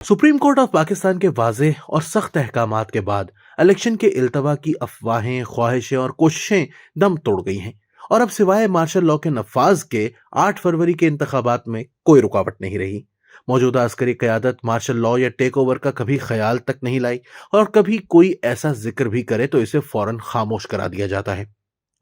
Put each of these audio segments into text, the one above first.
Supreme court of Pakistan के वाज़ेह और सख्त अहकामात के बाद इलेक्शन के इल्तवा की अफवाहें, ख्वाहिशें और कोशिशें दम तोड़ गई हैं और अब सिवाय मार्शल लॉ के नफाज के 8 फरवरी के इंतखाबात में कोई रुकावट नहीं रही। मौजूदा अस्करी क़यादत मार्शल लॉ या टेक ओवर का कभी ख्याल तक नहीं लाई और कभी कोई ऐसा जिक्र भी करे तो इसे फौरन खामोश करा दिया जाता है।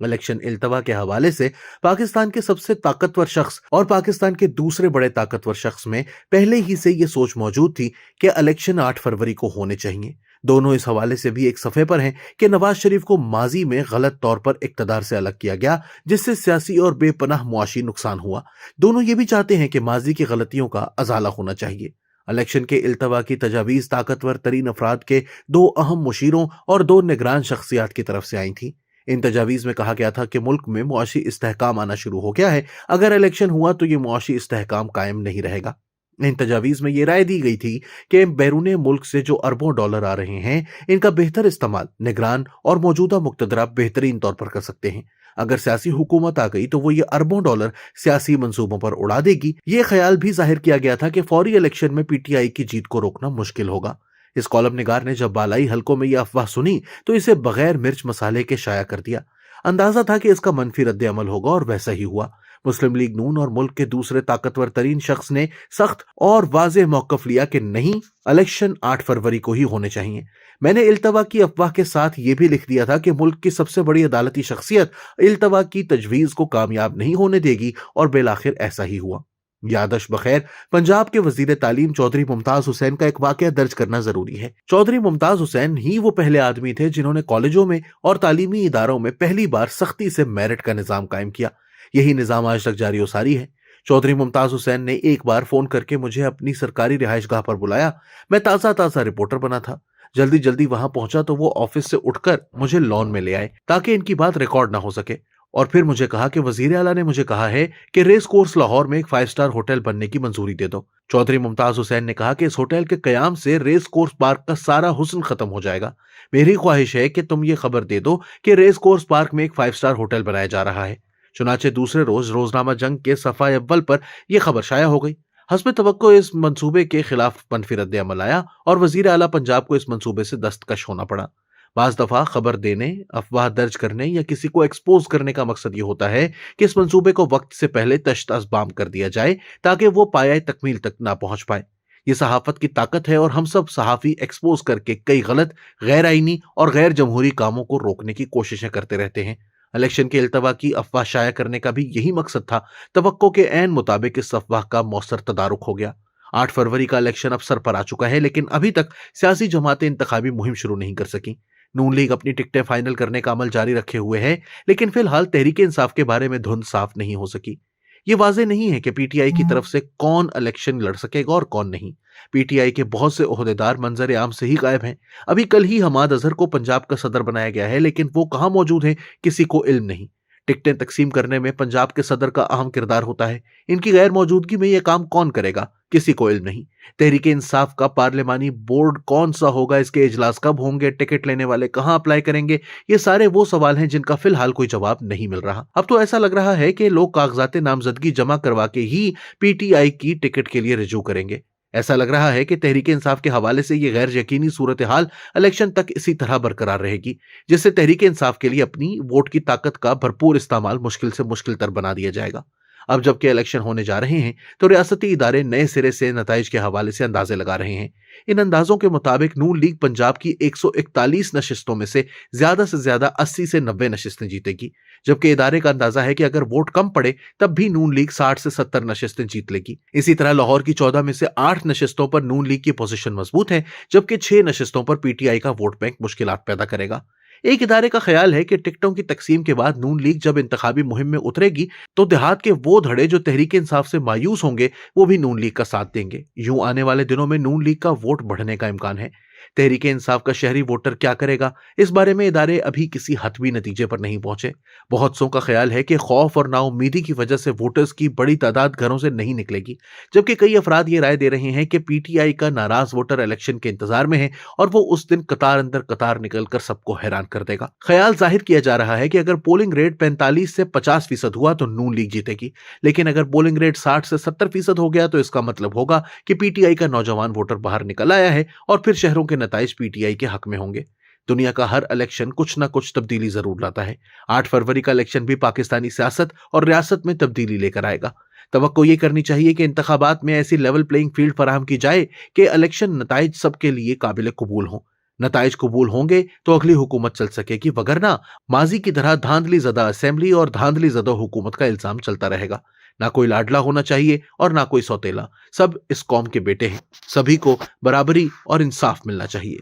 इलेक्शन इल्तवा के हवाले से पाकिस्तान के सबसे ताकतवर शख्स और पाकिस्तान के दूसरे बड़े ताकतवर शख्स में पहले ही से ये सोच मौजूद थी कि इलेक्शन 8 फरवरी को होने चाहिए। दोनों इस हवाले से भी एक सफ़े पर हैं कि नवाज शरीफ को माजी में गलत तौर पर इक़्तिदार से अलग किया गया, जिससे सियासी और बेपनाह मुआशी नुकसान हुआ। दोनों ये भी चाहते हैं कि माजी की गलतियों का अजाला होना चाहिए। इलेक्शन के इल्तवा की तजावीज़ ताकतवर तरीन अफराद के 2 अहम मुशीरों और 2 निगरान शख्सियात की तरफ से आई थी। इन तजावीज़ में कहा गया था कि मुल्क में मुआशी इस्तेहकाम आना शुरू हो गया है, अगर इलेक्शन हुआ तो ये मुआशी इस्तेहकाम कायम नहीं रहेगा। इन तजावीज़ में ये राय दी गई थी कि बैरून मुल्क से जो अरबों डॉलर आ रहे हैं, इनका बेहतर इस्तेमाल निगरान और मौजूदा मुक़्तदरा बेहतरीन तौर पर कर सकते हैं। अगर सियासी हुकूमत आ गई तो वो ये अरबों डॉलर सियासी मंसूबों पर उड़ा देगी। ये ख्याल भी जाहिर किया गया था कि फौरी इलेक्शन में पीटीआई की जीत को रोकना मुश्किल होगा। इस कॉलम निगार ने जब बालाई हलकों में यह अफवाह सुनी तो इसे बगैर मिर्च मसाले के शाया कर दिया। अंदाजा था कि इसका मनफी रद्द अमल होगा और वैसा ही हुआ। मुस्लिम लीग नून और मुल्क के दूसरे ताकतवर तरीन शख्स ने सख्त और वाज़ेह मौक़िफ़ लिया कि नहीं, इलेक्शन 8 फरवरी को ही होने चाहिए। मैंने इल्तवा की अफवाह के साथ ये भी लिख दिया था कि मुल्क की सबसे बड़ी अदालती शख्सियत इल्तवा की तजवीज़ को कामयाब नहीं होने देगी और बिलाखिर ऐसा ही हुआ। यादश बखैर, पंजाब के वजीर तालीम चौधरी मुमताज हुसैन का एक वाकया दर्ज करना जरूरी है। चौधरी मुमताज हुसैन ही वो पहले आदमी थे जिन्होंने कॉलेजों में और तालीमी इदारों में पहली बार सख्ती से मेरिट का निजाम कायम किया। यही निजाम आज तक जारी और सारी है। चौधरी मुमताज हुसैन ने एक बार फोन करके मुझे अपनी सरकारी रिहाइशगाह पर बुलाया। मैं ताज़ा रिपोर्टर बना था। जल्दी जल्दी वहां पहुंचा तो वो ऑफिस से उठकर मुझे लॉन में ले आए ताकि इनकी बात रिकॉर्ड ना हो सके, और फिर मुझे कहा कि वजीर आला ने मुझे कहा है कि रेस कोर्स लाहौर में एक 5 स्टार होटल बनने की मंजूरी दे दो। चौधरी मुमताज हुसैन ने कहा कि इस होटल के कयाम से रेस कोर्स पार्क का सारा हुस्न खत्म हो जाएगा। मेरी ख्वाहिश है कि तुम ये खबर दे दो कि रेस कोर्स पार्क में एक 5 स्टार होटल बनाया जा रहा है। चुनाचे दूसरे रोज रोजनामा जंग के सफा अव्वल पर यह खबर शाया हो गई। हस्ब तवक्को इस मंसूबे के खिलाफ मनफी रद्द अमल आया और वजीर आला पंजाब को इस मंसूबे से दस्तकश होना पड़ा। बाज दफा खबर देने, अफवाह दर्ज करने या किसी को एक्सपोज करने का मकसद ये होता है कि इस मंसूबे को वक्त से पहले तश्त अज़बाम कर दिया जाए ताकि वो पाया तकमील तक ना पहुंच पाए। ये सहाफत की ताकत है और हम सब सहाफ़ी एक्सपोज करके कई गलत, गैर आईनी और गैर जमहूरी कामों को रोकने की कोशिशें करते रहते हैं। इलेक्शन के इल्तवा की अफवाह शाया करने का भी यही मकसद था। तवक्को के ऐन मुताबिक इस अफवाह का मौसर तदारुक हो गया। 8 फरवरी का इलेक्शन अब सर पर आ चुका है, लेकिन अभी तक सियासी जमातें इंतखाबी मुहिम शुरू नहीं कर सकी। नून लीग अपनी टिकटें फाइनल करने का अमल जारी रखे हुए है, लेकिन फिलहाल तहरीक इंसाफ के बारे में धुंध साफ नहीं हो सकी। ये वाजे नहीं है कि पीटीआई की तरफ से कौन इलेक्शन लड़ सकेगा और कौन नहीं। पीटीआई के बहुत से ओहदेदार मंजर आम से ही गायब हैं। अभी कल ही हमाद अजहर को पंजाब का सदर बनाया गया है, लेकिन वो कहां मौजूद हैं किसी को इल्म नहीं। टिकटें तकसीम करने में पंजाब के सदर का अहम किरदार होता है। इनकी गैर मौजूदगी में यह काम कौन करेगा, किसी को इल्म नहीं। तहरीक इंसाफ का पार्लिमानी बोर्ड कौन सा होगा, इसके इजलास कब होंगे, टिकट लेने वाले कहां अप्लाई करेंगे, ये सारे वो सवाल हैं जिनका फिलहाल कोई जवाब नहीं मिल रहा। अब तो ऐसा लग रहा है कि लोग कागजात नामजदगी जमा करवा के ही पीटीआई की टिकट के लिए रिजू करेंगे। ऐसा लग रहा है कि तहरीक इंसाफ के हवाले से ये गैर यकीनी सूरत हाल इलेक्शन तक इसी तरह बरकरार रहेगी, जिससे तहरीक इंसाफ के लिए अपनी वोट की ताकत का भरपूर इस्तेमाल मुश्किल से मुश्किल तर बना दिया जाएगा। अब जबकि इलेक्शन होने जा रहे हैं तो रियासती इदारे नए सिरे से नताइज के हवाले से अंदाजे लगा रहे हैं। इन अंदाजों के मुताबिक नून लीग पंजाब की 141 नशिस्तों में से ज्यादा 80 से 90 नशिस्तें जीतेगी, जबकि इदारे का अंदाजा है कि अगर वोट कम पड़े तब भी नून लीग 60 से 70 नशिस्तें जीत लेगी। इसी तरह लाहौर की 14 में से 8 नशिस्तों पर नून लीग की पोजीशन मजबूत है, जबकि 6 नशिस्तों पर पीटीआई का वोट बैंक मुश्किलात पैदा करेगा। एक इदारे का ख्याल है कि टिकटों की तकसीम के बाद नून लीग जब इंतखाबी मुहिम में उतरेगी तो देहात के वो धड़े जो तहरीक इंसाफ से मायूस होंगे वो भी नून लीग का साथ देंगे। यूं आने वाले दिनों में नून लीग का वोट बढ़ने का इम्कान है। तहरीक इंसाफ का शहरी वोटर क्या करेगा, इस बारे में इदारे अभी किसी हतमी नतीजे पर नहीं पहुंचे। बहुत सौ का ख्याल है कि खौफ और नाउम्मीदी की वजह से वोटर्स की बड़ी तादाद घरों से नहीं निकलेगी, जबकि कई अफराद ये राय दे रहे हैं कि पीटीआई का नाराज वोटर इलेक्शन के इंतजार में है और वो उस दिन कतार अंदर कतार निकलकर सबको हैरान कर देगा। ख्याल जाहिर किया जा रहा है कि अगर पोलिंग रेट 45 से 50% हुआ तो नून लीग जीतेगी, लेकिन अगर पोलिंग रेट 60 से 70% हो गया तो इसका मतलब होगा कि पीटीआई का नौजवान वोटर बाहर निकल आया है और फिर शहरों के नताइज पीटीआई के हक में होंगे। दुनिया का हर इलेक्शन कुछ ना कुछ तब्दीली जरूर लाता है। 8 फरवरी का इलेक्शन भी पाकिस्तानी सियासत और रियासत में तब्दीली लेकर आएगा। तवक्को ये करनी चाहिए कि इंतखाबात में ऐसी लेवल प्लेइंग फील्ड फराहम की जाए कि इलेक्शन नताइज सबके लिए काबिल कबूल हों। नताइज कबूल होंगे तो अगली हुकूमत चल सकेगी, वगरना माजी की तरह धांधली ज़दा असेंबली और धांधली ज़दा हुकूमत का इल्जाम चलता रहेगा। ना कोई लाडला होना चाहिए और ना कोई सौतेला। सब इस कौम के बेटे हैं। सभी को बराबरी और इंसाफ मिलना चाहिए।